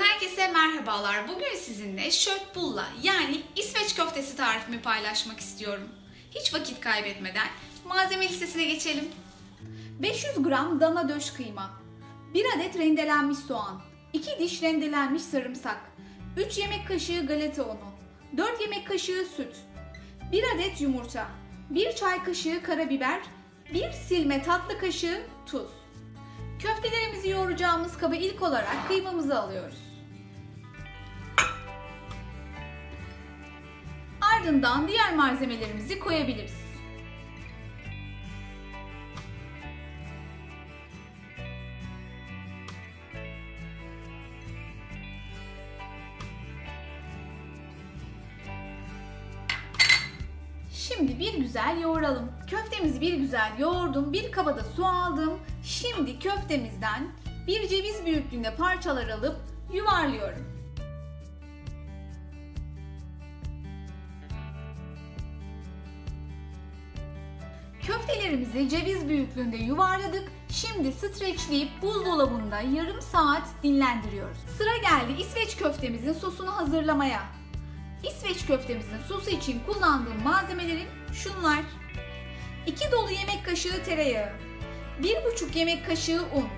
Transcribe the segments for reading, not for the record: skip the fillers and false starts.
Herkese merhabalar. Bugün sizinle köttbullar yani İsveç köftesi tarifimi paylaşmak istiyorum. Hiç vakit kaybetmeden malzeme listesine geçelim. 500 gram dana döş kıyma, 1 adet rendelenmiş soğan, 2 diş rendelenmiş sarımsak, 3 yemek kaşığı galeta unu, 4 yemek kaşığı süt, 1 adet yumurta, 1 çay kaşığı karabiber, 1 silme tatlı kaşığı tuz. Köftelerimizi yoğuracağımız kaba ilk olarak kıymamızı alıyoruz. Ardından diğer malzemelerimizi koyabiliriz. Şimdi bir güzel yoğuralım. Köftemizi bir güzel yoğurdum. Bir kaba da su aldım. Şimdi köftemizden bir ceviz büyüklüğünde parçalar alıp yuvarlıyorum. Köftelerimizi ceviz büyüklüğünde yuvarladık. Şimdi streçleyip buzdolabında yarım saat dinlendiriyoruz. Sıra geldi İsveç köftemizin sosunu hazırlamaya. İsveç köftemizin sosu için kullandığım malzemelerim şunlar: 2 dolu yemek kaşığı tereyağı, 1,5 yemek kaşığı un,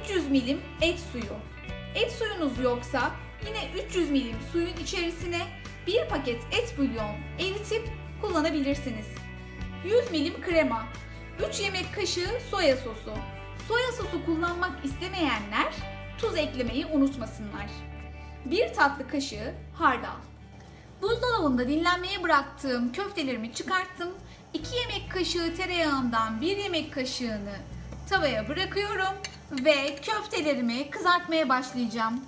300 milim et suyu. Et suyunuz yoksa yine 300 milim suyun içerisine 1 paket et bulyon eritip kullanabilirsiniz. 100 milim krema, 3 yemek kaşığı soya sosu. Soya sosu kullanmak istemeyenler tuz eklemeyi unutmasınlar. 1 tatlı kaşığı hardal. Buzdolabında dinlenmeye bıraktığım köftelerimi çıkarttım. 2 yemek kaşığı tereyağından 1 yemek kaşığını tavaya bırakıyorum ve köftelerimi kızartmaya başlayacağım.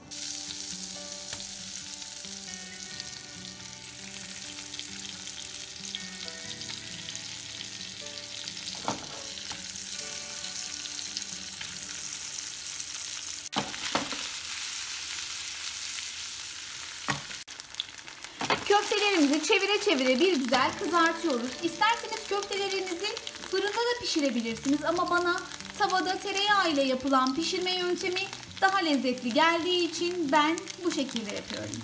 Köftelerimizi çevire çevire bir güzel kızartıyoruz. İsterseniz köftelerinizi fırında da pişirebilirsiniz ama bana tavada tereyağı ile yapılan pişirme yöntemi daha lezzetli geldiği için ben bu şekilde yapıyorum.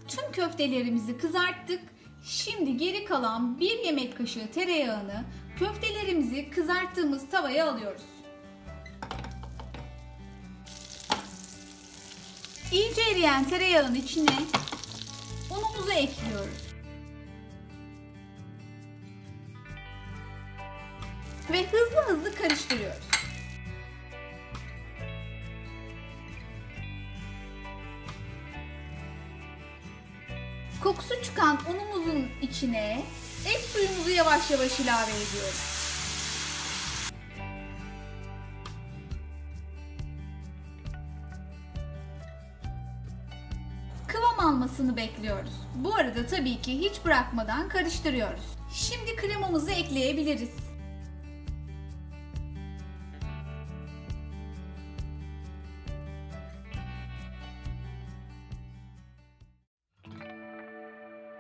Tüm köftelerimizi kızarttık. Şimdi geri kalan 1 yemek kaşığı tereyağını köftelerimizi kızarttığımız tavaya alıyoruz. İyice eriyen tereyağın içine unumuzu ekliyoruz. Ve hızlı karıştırıyoruz. Kokusu çıkan unumuzun içine et suyumuzu yavaş yavaş ilave ediyoruz. Almasını bekliyoruz. Bu arada tabii ki hiç bırakmadan karıştırıyoruz. Şimdi kremamızı ekleyebiliriz.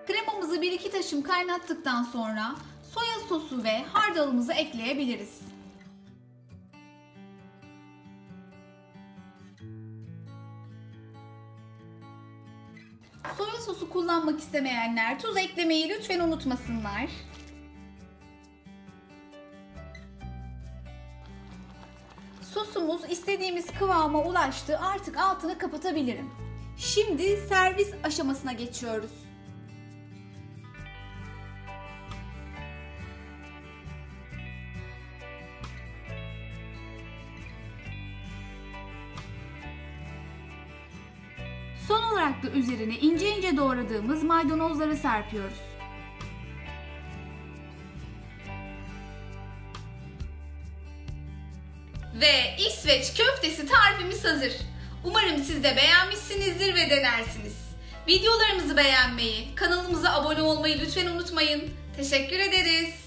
Kremamızı 1-2 taşım kaynattıktan sonra soya sosu ve hardalımızı ekleyebiliriz. Soya sosu kullanmak istemeyenler tuz eklemeyi lütfen unutmasınlar. Sosumuz istediğimiz kıvama ulaştı. Artık altını kapatabilirim. Şimdi servis aşamasına geçiyoruz. Son olarak da üzerine ince ince doğradığımız maydanozları serpiyoruz. Ve İsveç köftesi tarifimiz hazır. Umarım siz de beğenmişsinizdir ve denersiniz. Videolarımızı beğenmeyi, kanalımıza abone olmayı lütfen unutmayın. Teşekkür ederiz.